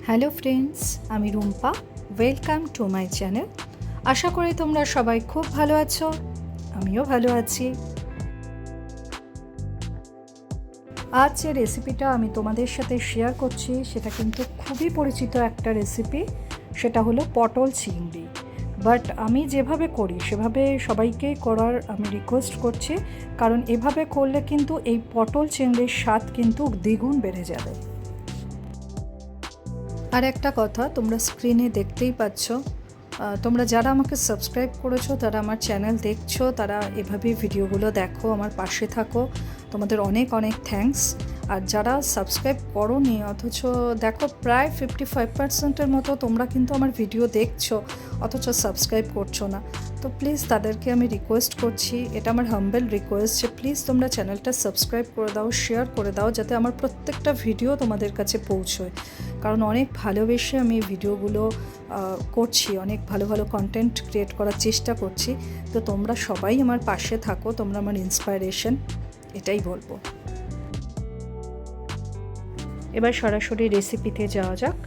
Hello friends, আমি Rumpa. Welcome to my channel. আশা করি তোমরা সবাই খুব ভালো আছো, আমিও ভালো আছি। আজ যে রেসিপিটা আমি তোমাদের সাথে শেয়ার করছি সেটা কিন্তু খুবই পরিচিত একটা রেসিপি, সেটা হলো পটল চিংড়ি। বাট আমি যেভাবে করি সেভাবে সবাইকেই করার আমি রিকোয়েস্ট করছি, কারণ এভাবে করলে কিন্তু এই পটল চিংড়ির স্বাদ কিন্তু দ্বিগুণ বেড়ে যাবে। আর একটা কথা, তোমরা স্ক্রিনে দেখতেই পাচ্ছ, তোমরা যারা আমাকে সাবস্ক্রাইব করেছো, তারা আমার চ্যানেল দেখছো, তারা এভাবেই ভিডিওগুলো দেখো, আমার পাশে থাকো, তোমাদের অনেক অনেক থ্যাঙ্কস। আর যারা সাবস্ক্রাইব করোনি অথচ দেখো প্রায় 55%-এর মতো তোমরা কিন্তু আমার ভিডিও দেখছো অথচ সাবস্ক্রাইব করছো না, তো প্লিজ তাদেরকে আমি রিকোয়েস্ট করছি, এটা আমার হাম্বেল রিকোয়েস্ট যে প্লিজ তোমরা চ্যানেলটা সাবস্ক্রাইব করে দাও, শেয়ার করে দাও, যাতে আমার প্রত্যেকটা ভিডিও তোমাদের কাছে পৌঁছয়। কারণ অনেক ভালোবেসে আমি ভিডিওগুলো করছি, অনেক ভালো ভালো কন্টেন্ট ক্রিয়েট করার চেষ্টা করছি, তো তোমরা সবাই আমার পাশে থাকো, তোমরা আমার ইন্সপাইরেশন, এটাই বলবো। এবার সরাসরি রেসিপিতে যাওয়া যাক।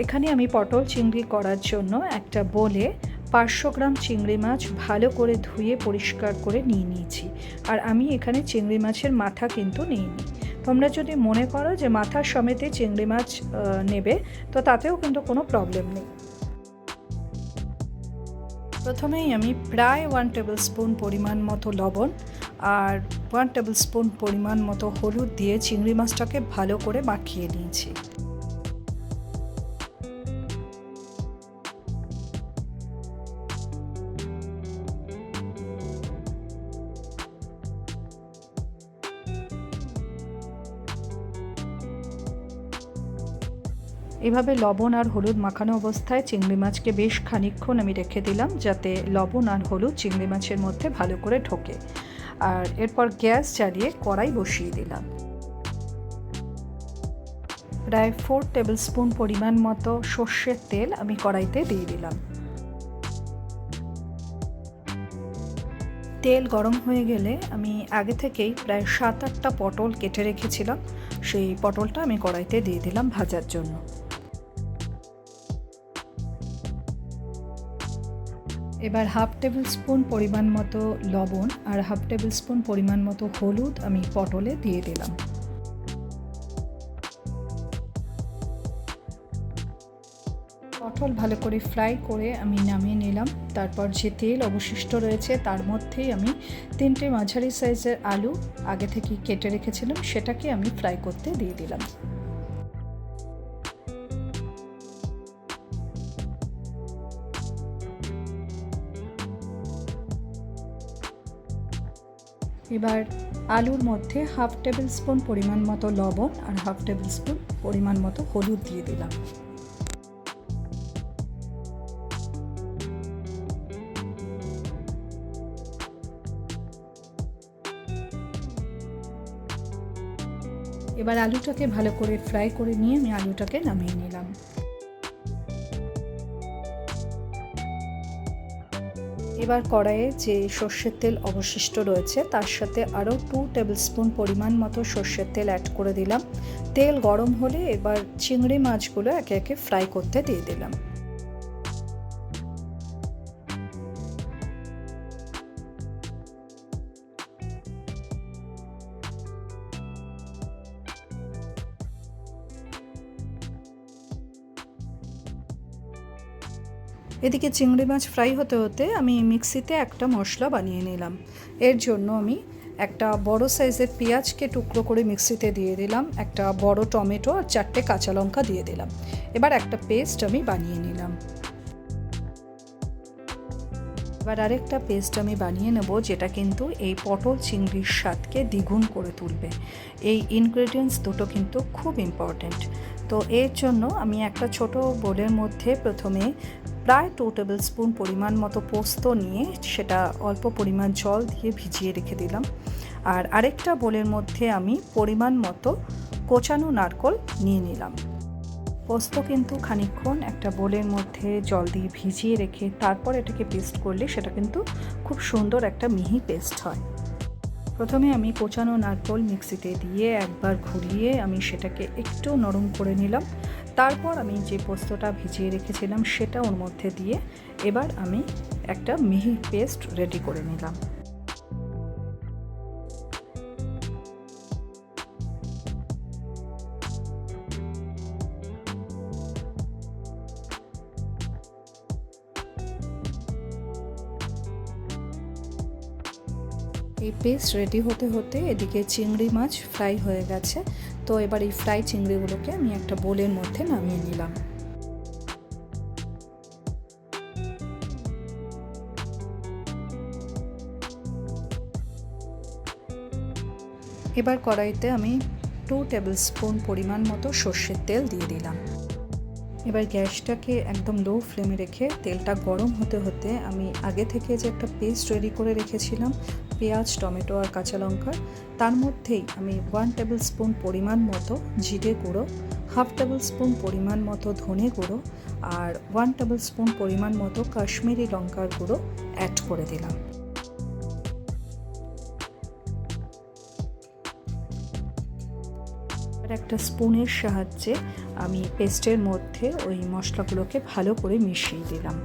এখানে আমি পটল চিংড়ি করার জন্য একটা বোলে 500 গ্রাম চিংড়ি মাছ ভালো করে ধুয়ে পরিষ্কার করে নিয়ে নিয়েছি। আর আমি এখানে চিংড়ি মাছের মাথা কিন্তু নিইনি। তোমরা যদি মনে করো যে মাথার সমেতে চিংড়ি মাছ নেবে, তো তাতেও কিন্তু কোনো প্রবলেম নেই। প্রথমেই আমি প্রায় 1 টেবিল স্পুন পরিমাণ মতো লবণ আর 1 টেবিল স্পুন পরিমাণ মতো হলুদ দিয়ে চিংড়ি মাছটাকে ভালো করে মাখিয়ে নিয়েছি। এভাবে লবণ আর হলুদ মাখানো অবস্থায় চিংড়ি মাছকে বেশ খানিকক্ষণ আমি রেখে দিলাম, যাতে লবণ আর হলুদ চিংড়ি মাছের মধ্যে ভালো করে ঢোকে। আর এরপর গ্যাস জ্বালিয়ে কড়াই বসিয়ে দিলাম। প্রায় 4 টেবিল স্পুন পরিমাণ মতো সর্ষের তেল আমি কড়াইতে দিয়ে দিলাম। তেল গরম হয়ে গেলে আমি আগে থেকেই প্রায় 7-8টা পটল কেটে রেখেছিলাম, সেই পটলটা আমি কড়াইতে দিয়ে দিলাম ভাজার জন্য। এবার 1/2 টেবিল স্পুন পরিমাণ মতো লবণ আর 1/2 টেবিল স্পুন পরিমাণ মতো হলুদ আমি পটলে দিয়ে দিলাম। পটল ভালো করে ফ্রাই করে আমি নামিয়ে নিলাম। তারপর যে তেল অবশিষ্ট রয়েছে তার মধ্যেই আমি 3টে মাঝারি সাইজের আলু আগে থেকে কেটে রেখেছিলাম, সেটাকে আমি ফ্রাই করতে দিয়ে দিলাম। এবার আলুর মধ্যে 1/2 টেবিল স্পুন পরিমাণ মতো লবণ আর 1/2 টেবিল স্পুন পরিমাণ মতো হলুদ দিয়ে দিলাম। এবার আলুটাকে ভালো করে ফ্রাই করে নিয়ে আমি আলুটাকে নামিয়ে নিলাম। এবার কড়াইয়ে যে সর্ষের তেল অবশিষ্ট রয়েছে তার সাথে আরও 2 টেবিল স্পুন পরিমাণ মতো সর্ষের তেল অ্যাড করে দিলাম। তেল গরম হলে এবার চিংড়ি মাছগুলো একে একে ফ্রাই করতে দিয়ে দিলাম। এদিকে চিংড়ি মাছ ফ্রাই হতে হতে আমি মিক্সিতে একটা মশলা বানিয়ে নিলাম। এর জন্য আমি একটা বড় সাইজের পেঁয়াজকে টুকরো করে মিক্সিতে দিয়ে দিলাম, একটা বড় টমেটো আর 4টে কাঁচা লঙ্কা দিয়ে দিলাম। এবার একটা পেস্ট আমি বানিয়ে নিলাম। এবার আরেকটা পেস্ট আমি বানিয়ে নেব, যেটা কিন্তু এই পটল চিংড়ির স্বাদকে দ্বিগুণ করে তুলবে। এই ইনগ্রেডিয়েন্টস দুটো কিন্তু খুব ইম্পর্ট্যান্ট। তো এর জন্য আমি একটা ছোট বোলের মধ্যে প্রথমে প্রায় 2 টেবিল স্পুন পরিমাণ মতো পোস্ত নিয়ে সেটা অল্প পরিমাণ জল দিয়ে ভিজিয়ে রেখে দিলাম। আর আরেকটা বোলের মধ্যে আমি পরিমাণ মতো কোচানো নারকেল নিয়ে নিলাম। পোস্ত কিন্তু খানিকক্ষণ একটা বোলের মধ্যে জল দিয়ে ভিজিয়ে রেখে তারপর এটাকে পেস্ট করলে সেটা কিন্তু খুব সুন্দর একটা মিহি পেস্ট হয়। প্রথমে আমি কোচানো নারকেল মিক্সিতে দিয়ে একবার ঘুরিয়ে আমি সেটাকে একটু নরম করে নিলাম। তারপর আমি যে পোস্তটা ভিজিয়ে রেখেছিলাম সেটা ওর মধ্যে দিয়ে এবার আমি একটা মিহি পেস্ট রেডি করে নিলাম। এই পেস্ট রেডি হতে হতে এদিকে চিংড়ি মাছ ফ্রাই হয়ে গেছে। তো এবার এই ফ্রাই চিংড়িগুলোকে আমি একটা বোলের মধ্যে নামিয়ে নিলাম। এবার কড়াইতে আমি 2 টেবিল স্পুন পরিমাণ মতো সর্ষের তেল দিয়ে দিলাম। এবার গ্যাসটাকে একদম লো ফ্লেমে রেখে তেলটা গরম হতে হতে আমি আগে থেকে যে একটা পেস্ট রেডি করে রেখেছিলাম পেঁয়াজ, টমেটো আর কাঁচা লঙ্কা, তার মধ্যেই আমি 1 টেবিল স্পুন পরিমাণ মতো জিরে গুঁড়ো, 1/2 টেবিল স্পুন পরিমাণ মতো ধনে গুঁড়ো আর 1 টেবিল স্পুন পরিমাণ মতো কাশ্মীরি লঙ্কার গুঁড়ো অ্যাড করে দিলাম। একটা স্পুনের সাহায্যে আমি পেস্টের মধ্যে ওই মশলাগুলোকে ভালো করে মিশিয়ে দিলাম।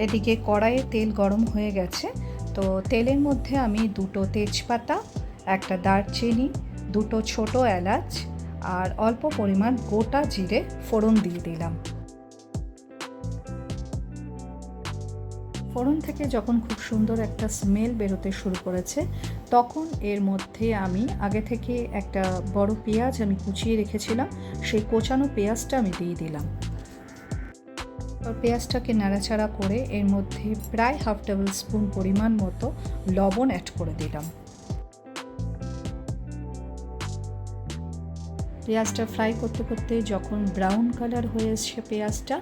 এদিকে কড়াইয়ে তেল গরম হয়ে গেছে। তো তেলের মধ্যে আমি 2টো তেজপাতা, একটা দারচিনি, 2টো ছোটো এলাচ আর অল্প পরিমাণ গোটা জিরে ফোড়ন দিয়ে দিলাম। ফোড়ন থেকে যখন খুব সুন্দর একটা স্মেল বেরোতে শুরু করেছে তখন এর মধ্যে আমি আগে থেকে একটা বড় পেঁয়াজ আমি কুচিয়ে রেখেছিলাম, সেই কোচানো পেঁয়াজটা আমি দিয়ে দিলাম। পেঁয়াজটাকে নাড়াচাড়া করে এর মধ্যে প্রায় 1/2 টেবিল স্পুন পরিমাণ মতো লবণ অ্যাড করে দিলাম। পেঁয়াজটা ফ্রাই করতে করতে যখন ব্রাউন কালার হয়ে এসছে পেঁয়াজটা,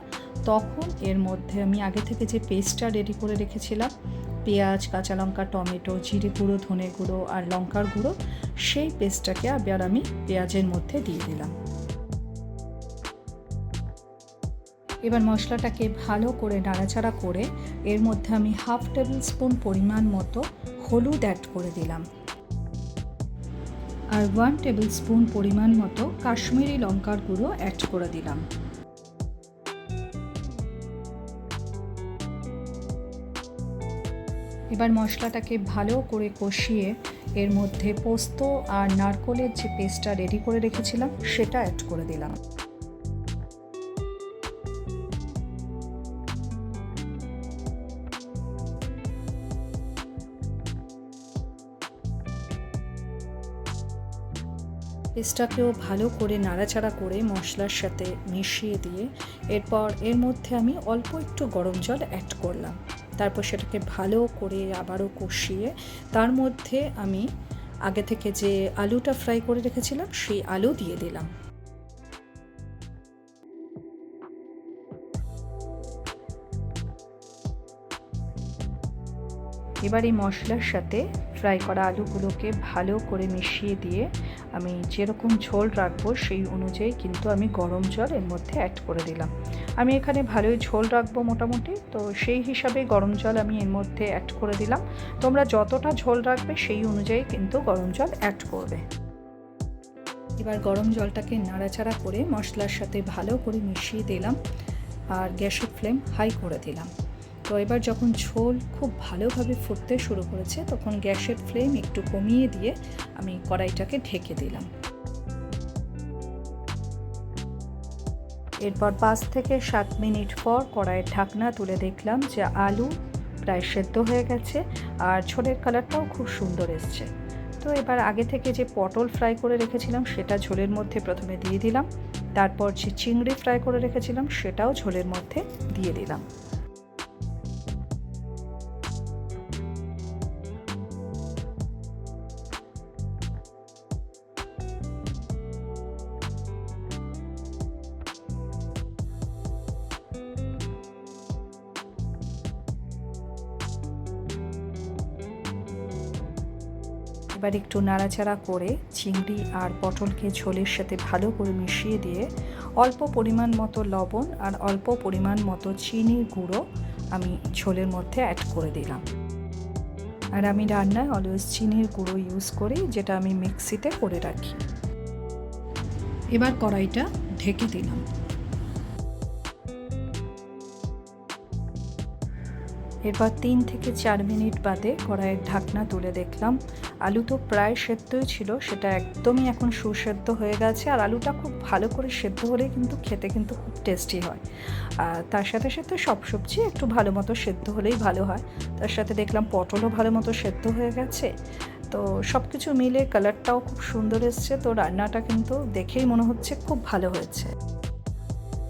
তখন এর মধ্যে আমি আগে থেকে যে পেস্টটা রেডি করে রেখেছিলাম পেঁয়াজ, কাঁচা লঙ্কা, টমেটো, জিরে গুঁড়ো, ধনে গুঁড়ো আর লঙ্কার গুঁড়ো, সেই পেস্টটাকে আবার আমি পেঁয়াজের মধ্যে দিয়ে দিলাম। এবার মশলাটাকে ভালো করে নাড়াচাড়া করে এর মধ্যে আমি 1/2 টেবিল স্পুন পরিমাণ মতো হলুদ অ্যাড করে দিলাম আর 1 টেবিল স্পুন পরিমাণ মতো কাশ্মীরি লঙ্কার গুঁড়ো অ্যাড করে দিলাম। এবার মশলাটাকে ভালো করে কষিয়ে এর মধ্যে পোস্ত আর নারকেলের যে পেস্টটা রেডি করে রেখেছিলাম সেটা অ্যাড করে দিলাম। পেস্টটাকেও ভালো করে নাড়াচাড়া করে মশলার সাথে মিশিয়ে দিয়ে এরপর এর মধ্যে আমি অল্প একটু গরম জল অ্যাড করলাম। তারপর সেটাকে ভালো করে আবারও কষিয়ে তার মধ্যে আমি আগে থেকে যে আলুটা ফ্রাই করে রেখেছিলাম সেই আলু দিয়ে দিলাম। এবার এই মশলার সাথে ফ্রাই করা আলুগুলোকে ভালো করে মিশিয়ে দিয়ে আমি যেরকম ঝোল রাখবো সেই অনুযায়ী কিন্তু আমি গরম জল এর মধ্যে অ্যাড করে দিলাম। আমি এখানে ভালোই ঝোল রাখবো মোটামুটি, তো সেই হিসাবে গরম জল আমি এর মধ্যে অ্যাড করে দিলাম। তোমরা যতটা ঝোল রাখবে সেই অনুযায়ী কিন্তু গরম জল অ্যাড করবে। এবার গরম জলটাকে নাড়াচাড়া করে মশলার সাথে ভালো করে মিশিয়ে দিলাম আর গ্যাসের ফ্লেম হাই করে দিলাম। তো এবার যখন ঝোল খুব ভালোভাবে ফুটতে শুরু করেছে তখন গ্যাসের ফ্লেম একটু কমিয়ে দিয়ে আমি কড়াইটাকে ঢেকে দিলাম। এরপর 5 থেকে 7 মিনিট পর কড়াইয়ের ঢাকনা তুলে দেখলাম যে আলু প্রায় সেদ্ধ হয়ে গেছে আর ঝোলের কালারটাও খুব সুন্দর এসছে। তো এবার আগে থেকে যে পটল ফ্রাই করে রেখেছিলাম সেটা ঝোলের মধ্যে প্রথমে দিয়ে দিলাম, তারপর যে চিংড়ি ফ্রাই করে রেখেছিলাম সেটাও ঝোলের মধ্যে দিয়ে দিলাম। এবার একটু নাড়াচাড়া করে চিংড়ি আর পটলকে ঝোলের সাথে ভালো করে মিশিয়ে দিয়ে অল্প পরিমাণ মতো লবণ আর অল্প পরিমাণ মতো চিনির গুঁড়ো আমি ঝোলের মধ্যে অ্যাড করে দিলাম। আর আমি রান্নায় অলওয়েজ চিনির গুঁড়ো ইউজ করি, যেটা আমি মিক্সিতে করে রাখি। এবার কড়াইটা ঢেকে দিলাম। এরপর 3 থেকে 4 মিনিট বাদে কড়াইয়ের ঢাকনা তুলে দেখলাম আলু তো প্রায় সেদ্ধই ছিল, সেটা একদমই এখন সুসেদ্ধ হয়ে গেছে। আর আলুটা খুব ভালো করে সেদ্ধ হলে কিন্তু খেতে কিন্তু খুব টেস্টি হয়। আর তার সাথে সাথে সব সবজি একটু ভালো মতো সেদ্ধ হলেই ভালো হয়। তার সাথে দেখলাম পটলও ভালো মতো সেদ্ধ হয়ে গেছে। তো সব কিছু মিলে কালারটাও খুব সুন্দর এসছে। তো রান্নাটা কিন্তু দেখেই মনে হচ্ছে খুব ভালো হয়েছে।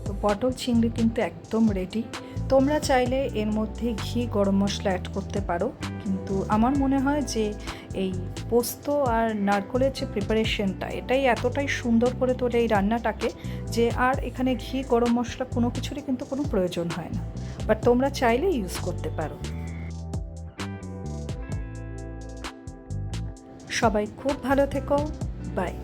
তো পটল চিংড়ি কিন্তু একদম রেডি। তোমরা চাইলে এর মধ্যে ঘি গরম মশলা অ্যাড করতে পারো, কিন্তু আমার মনে হয় যে এই পোস্ত আর নারকেলের যে প্রিপারেশনটা, এটাই এতটাই সুন্দর করে তোলে এই রান্নাটাকে যে আর এখানে ঘি গরম মশলা কোনো কিছুরই কিন্তু কোনো প্রয়োজন হয় না। বাট তোমরা চাইলে ইউজ করতে পারো। সবাই খুব ভালো থেকো। বাই।